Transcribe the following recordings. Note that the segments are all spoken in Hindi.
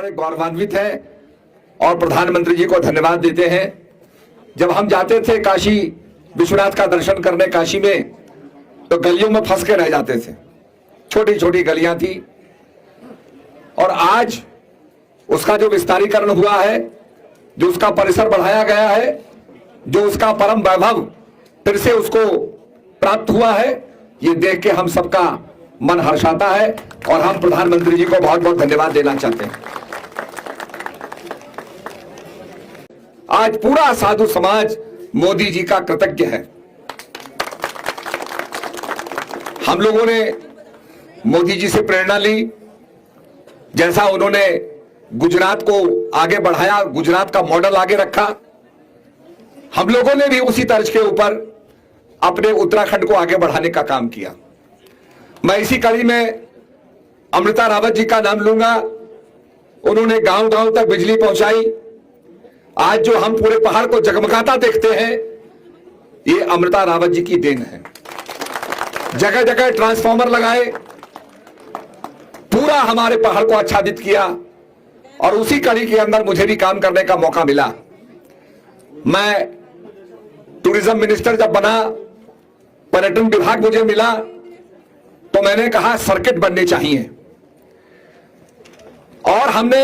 बड़े गौरवान्वित हैं और प्रधानमंत्री जी को धन्यवाद देते हैं। जब हम जाते थे काशी विश्वनाथ का दर्शन करने काशी में, तो गलियों में फंस के रह जाते थे। छोटी छोटी गलियां थी और आज उसका जो विस्तारीकरण हुआ है, जो उसका परिसर बढ़ाया गया है, जो उसका परम वैभव फिर से उसको प्राप्त हुआ है, ये देख के हम सबका मन हर्षाता है और हम प्रधानमंत्री जी को बहुत बहुत धन्यवाद देना चाहते हैं। आज पूरा साधु समाज मोदी जी का कृतज्ञ है। हम लोगों ने मोदी जी से प्रेरणा ली, जैसा उन्होंने गुजरात को आगे बढ़ाया, गुजरात का मॉडल आगे रखा, हम लोगों ने भी उसी तर्ज के ऊपर अपने उत्तराखंड को आगे बढ़ाने का काम किया। मैं इसी कड़ी में अमृता रावत जी का नाम लूंगा। उन्होंने गांव गांव तक बिजली पहुंचाई। आज जो हम पूरे पहाड़ को जगमगाता देखते हैं, ये अमृता रावत जी की देन है। जगह जगह ट्रांसफार्मर लगाए, पूरा हमारे पहाड़ को आच्छादित किया और उसी कड़ी के अंदर मुझे भी काम करने का मौका मिला। मैं टूरिज्म मिनिस्टर जब बना, पर्यटन विभाग मुझे मिला, तो मैंने कहा सर्किट बनने चाहिए और हमने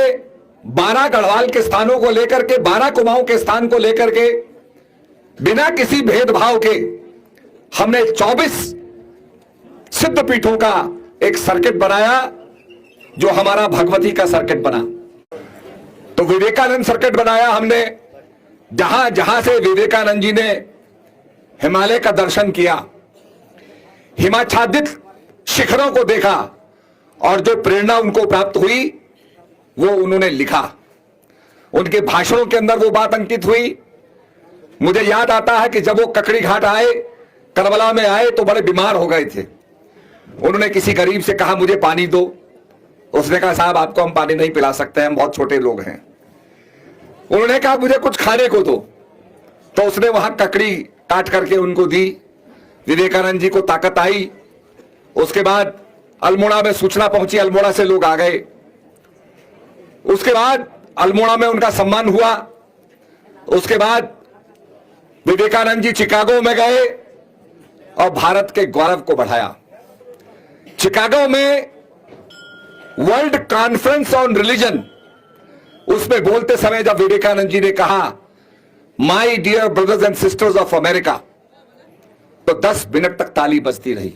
12 गढ़वाल के स्थानों को लेकर के, 12 कुमाऊं के स्थान को लेकर के, बिना किसी भेदभाव के हमने 24 सिद्ध पीठों का एक सर्किट बनाया, जो हमारा भगवती का सर्किट बना। तो विवेकानंद सर्किट बनाया हमने, जहां जहां से विवेकानंद जी ने हिमालय का दर्शन किया, हिमाच्छादित शिखरों को देखा और जो प्रेरणा उनको प्राप्त हुई वो उन्होंने लिखा। उनके भाषणों के अंदर वो बात अंकित हुई। मुझे याद आता है कि जब वो ककड़ी घाट आए, करबला में आए, तो बड़े बीमार हो गए थे। उन्होंने किसी गरीब से कहा मुझे पानी दो। उसने कहा साहब आपको हम पानी नहीं पिला सकते हैं, हम बहुत छोटे लोग हैं। उन्होंने कहा मुझे कुछ खाने को दो, तो उसने वहां ककड़ी काट करके उनको दी। विवेकानंद जी को ताकत आई। उसके बाद अल्मोड़ा में सूचना पहुंची, अल्मोड़ा से लोग आ गए। उसके बाद अल्मोड़ा में उनका सम्मान हुआ। उसके बाद विवेकानंद जी चिकागो में गए और भारत के गौरव को बढ़ाया। चिकागो में वर्ल्ड कॉन्फ्रेंस ऑन रिलीजन, उसमें बोलते समय जब विवेकानंद जी ने कहा my dear brothers and sisters of America, तो 10 मिनट तक ताली बजती रही।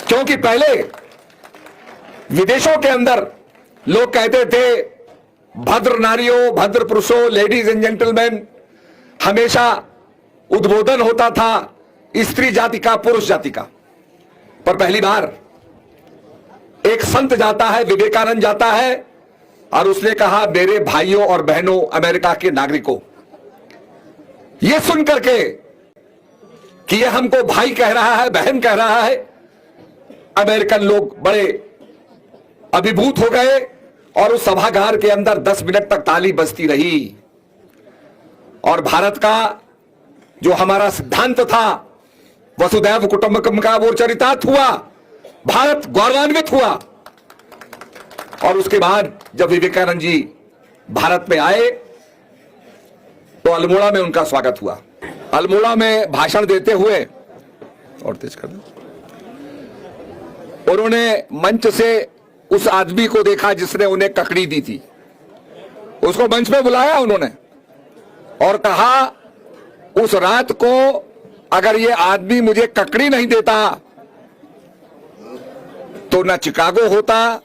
क्योंकि पहले विदेशों के अंदर लोग कहते थे भद्र नारियों, भद्र पुरुषों, लेडीज एंड जेंटलमैन, हमेशा उद्बोधन होता था स्त्री जाति का, पुरुष जाति का। पर पहली बार एक संत जाता है, विवेकानंद जाता है और उसने कहा मेरे भाइयों और बहनों, अमेरिका के नागरिकों, यह सुनकर के कि यह हमको भाई कह रहा है, बहन कह रहा है, अमेरिकन लोग बड़े अभिभूत हो गए और उस सभागार के अंदर 10 मिनट तक ताली बजती रही। और भारत का जो हमारा सिद्धांत था वसुधैव कुटुंबकम का वो चरितार्थ हुआ, भारत गौरवान्वित हुआ। और उसके बाद जब विवेकानंद जी भारत में आए, तो अल्मोड़ा में उनका स्वागत हुआ। अल्मोड़ा में भाषण देते हुए, और तेज कर दो, उन्होंने मंच से उस आदमी को देखा जिसने उन्हें ककड़ी दी थी। उसको मंच पे बुलाया उन्होंने और कहा उस रात को अगर ये आदमी मुझे ककड़ी नहीं देता तो ना चिकागो होता,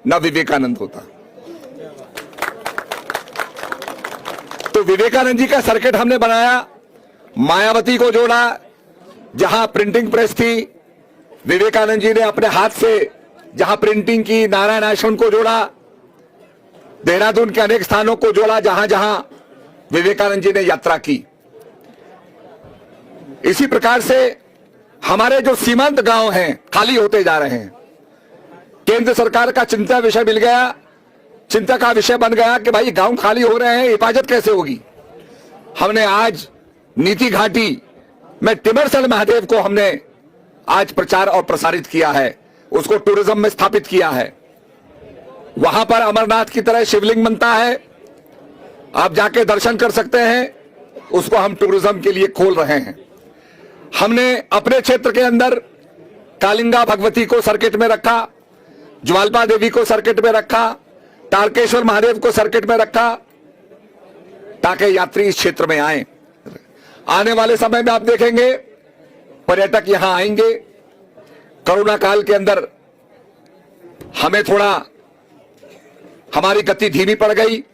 ना विवेकानंद होता। तो विवेकानंद जी का सर्किट हमने बनाया। मायावती को जोड़ा, जहां प्रिंटिंग प्रेस थी, विवेकानंद जी ने अपने हाथ से जहां प्रिंटिंग की, नारायण आश्रम को जोड़ा, देहरादून के अनेक स्थानों को जोड़ा जहां जहां विवेकानंद जी ने यात्रा की। इसी प्रकार से हमारे जो सीमांत गांव हैं खाली होते जा रहे हैं। केंद्र सरकार का चिंता विषय मिल गया, चिंता का विषय बन गया कि भाई गांव खाली हो रहे हैं, हिफाजत कैसे होगी। हमने आज नीति घाटी में टिमरसन महादेव को हमने आज प्रचार और प्रसारित किया है, उसको टूरिज्म में स्थापित किया है। वहां पर अमरनाथ की तरह शिवलिंग बनता है, आप जाके दर्शन कर सकते हैं। उसको हम टूरिज्म के लिए खोल रहे हैं। हमने अपने क्षेत्र के अंदर कालिंगा भगवती को सर्किट में रखा, ज्वालपा देवी को सर्किट में रखा, तारकेश्वर महादेव को सर्किट में रखा, ताकि यात्री इस क्षेत्र में आए। आने वाले समय में आप देखेंगे पर्यटक यहां आएंगे। कोरोना काल के अंदर हमें थोड़ा हमारी गति धीमी पड़ गई,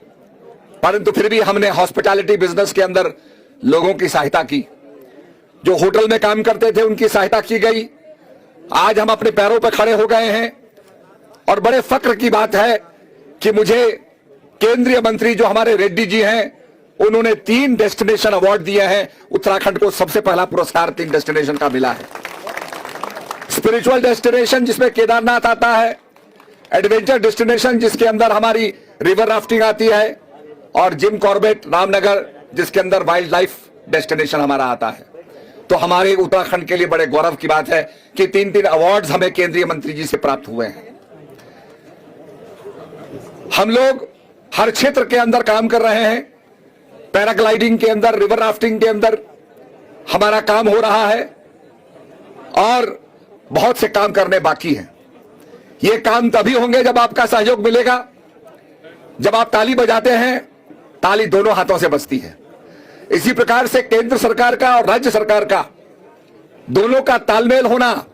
परंतु फिर भी हमने हॉस्पिटैलिटी बिजनेस के अंदर लोगों की सहायता की। जो होटल में काम करते थे उनकी सहायता की गई। आज हम अपने पैरों पर खड़े हो गए हैं और बड़े फक्र की बात है कि मुझे केंद्रीय मंत्री जो हमारे रेड्डी जी हैं, उन्होंने 3 डेस्टिनेशन अवार्ड दिए हैं। उत्तराखंड को सबसे पहला पुरस्कार 3 डेस्टिनेशन का मिला है। स्पिरिचुअल डेस्टिनेशन जिसमें केदारनाथ आता है, एडवेंचर डेस्टिनेशन जिसके अंदर हमारी रिवर राफ्टिंग आती है, और जिम कॉर्बेट रामनगर जिसके अंदर वाइल्ड लाइफ डेस्टिनेशन हमारा आता है। तो हमारे उत्तराखंड के लिए बड़े गौरव की बात है कि 3 अवार्ड्स हमें केंद्रीय मंत्री जी से प्राप्त हुए हैं। हम लोग हर क्षेत्र के अंदर काम कर रहे हैं। पैराग्लाइडिंग के अंदर, रिवर राफ्टिंग के अंदर हमारा काम हो रहा है और बहुत से काम करने बाकी हैं। ये काम तभी होंगे जब आपका सहयोग मिलेगा। जब आप ताली बजाते हैं, ताली दोनों हाथों से बजती है। इसी प्रकार से केंद्र सरकार का और राज्य सरकार का दोनों का तालमेल होना,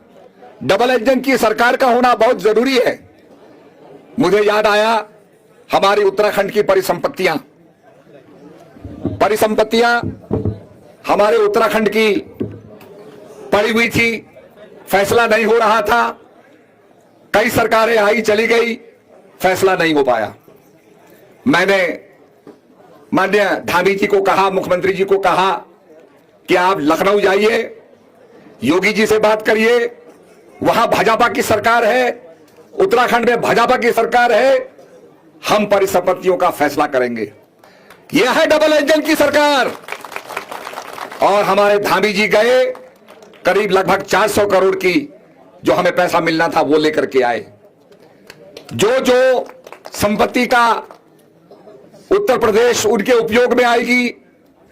डबल इंजन की सरकार का होना बहुत जरूरी है। मुझे याद आया हमारी उत्तराखंड की परिसंपत्तियां हमारे उत्तराखंड की पड़ी हुई थी, फैसला नहीं हो रहा था। कई सरकारें आई चली गई, फैसला नहीं हो पाया। मैंने माननीय धामी जी को कहा, मुख्यमंत्री जी को कहा कि आप लखनऊ जाइए, योगी जी से बात करिए, वहां भाजपा की सरकार है, उत्तराखंड में भाजपा की सरकार है, हम परिसंपत्तियों का फैसला करेंगे। यह है डबल इंजन की सरकार। और हमारे धामी जी गए, करीब लगभग 400 करोड़ की जो हमें पैसा मिलना था वो लेकर के आए। जो जो संपत्ति का उत्तर प्रदेश उनके उपयोग में आएगी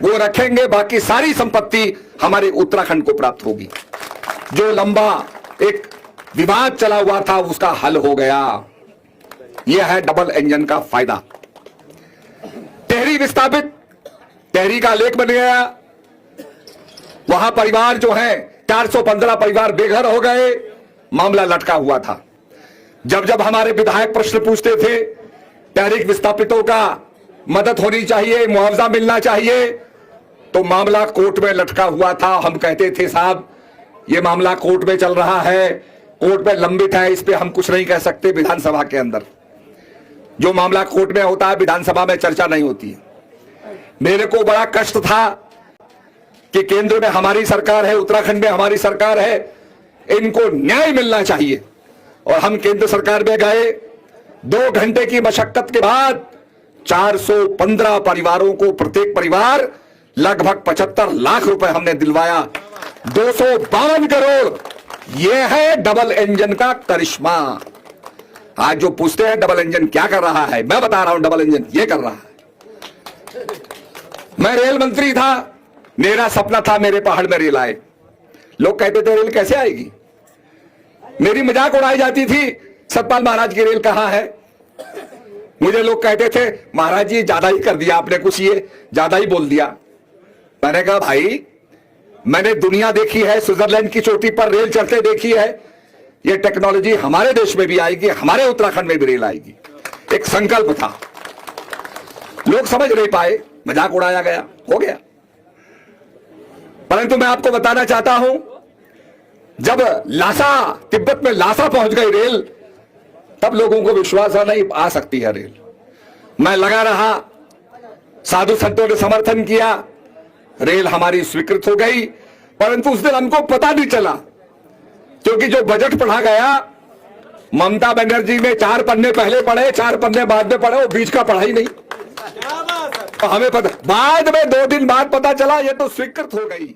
वो रखेंगे, बाकी सारी संपत्ति हमारे उत्तराखंड को प्राप्त होगी। जो लंबा एक विवाद चला हुआ था उसका हल हो गया। यह है डबल इंजन का फायदा। टेहरी विस्थापित, टेहरी का लेख बन गया। वहां परिवार जो है 415 परिवार बेघर हो गए, मामला लटका हुआ था। जब जब हमारे विधायक प्रश्न पूछते थे, टेहरी विस्थापितों का मदद होनी चाहिए, मुआवजा मिलना चाहिए, तो मामला कोर्ट में लटका हुआ था। हम कहते थे साहब ये मामला कोर्ट में चल रहा है, कोर्ट में लंबित है, इस पे हम कुछ नहीं कह सकते। विधानसभा के अंदर जो मामला कोर्ट में होता है, विधानसभा में चर्चा नहीं होती है। मेरे को बड़ा कष्ट था कि केंद्र में हमारी सरकार है, उत्तराखंड में हमारी सरकार है, इनको न्याय मिलना चाहिए। और हम केंद्र सरकार में गए, 2 घंटे की मशक्कत के बाद 415 परिवारों को, प्रत्येक परिवार लगभग 75 लाख रुपए हमने दिलवाया। 252 करोड़। यह है डबल इंजन का करिश्मा। आज जो पूछते हैं डबल इंजन क्या कर रहा है, मैं बता रहा हूं डबल इंजन ये कर रहा है। मैं रेल मंत्री था, मेरा सपना था मेरे पहाड़ में रेल आए। लोग कहते थे रेल कैसे आएगी, मेरी मजाक उड़ाई जाती थी, सतपाल महाराज की रेल कहां है। मुझे लोग कहते थे महाराज जी ज्यादा ही कर दिया आपने, कुछ ये ज्यादा ही बोल दिया। मैंने कहा भाई मैंने दुनिया देखी है, स्विट्जरलैंड की चोटी पर रेल चलते देखी है, ये टेक्नोलॉजी हमारे देश में भी आएगी, हमारे उत्तराखंड में भी रेल आएगी। एक संकल्प था, लोग समझ नहीं पाए, मजाक उड़ाया गया, हो गया। परंतु मैं आपको बताना चाहता हूं, जब लासा, तिब्बत में लासा पहुंच गई रेल, तब लोगों को विश्वास नहीं आ सकती है रेल। मैं लगा रहा, साधु संतों ने समर्थन किया, रेल हमारी स्वीकृत हो गई। परंतु उस दिन हमको पता नहीं चला, क्योंकि जो बजट पढ़ा गया, ममता बनर्जी ने 4 पन्ने पहले पढ़े, 4 पन्ने बाद में पढ़े, वो बीच का पढ़ा ही नहीं। हमें पता, बाद में 2 दिन बाद पता चला ये तो स्वीकृत हो गई।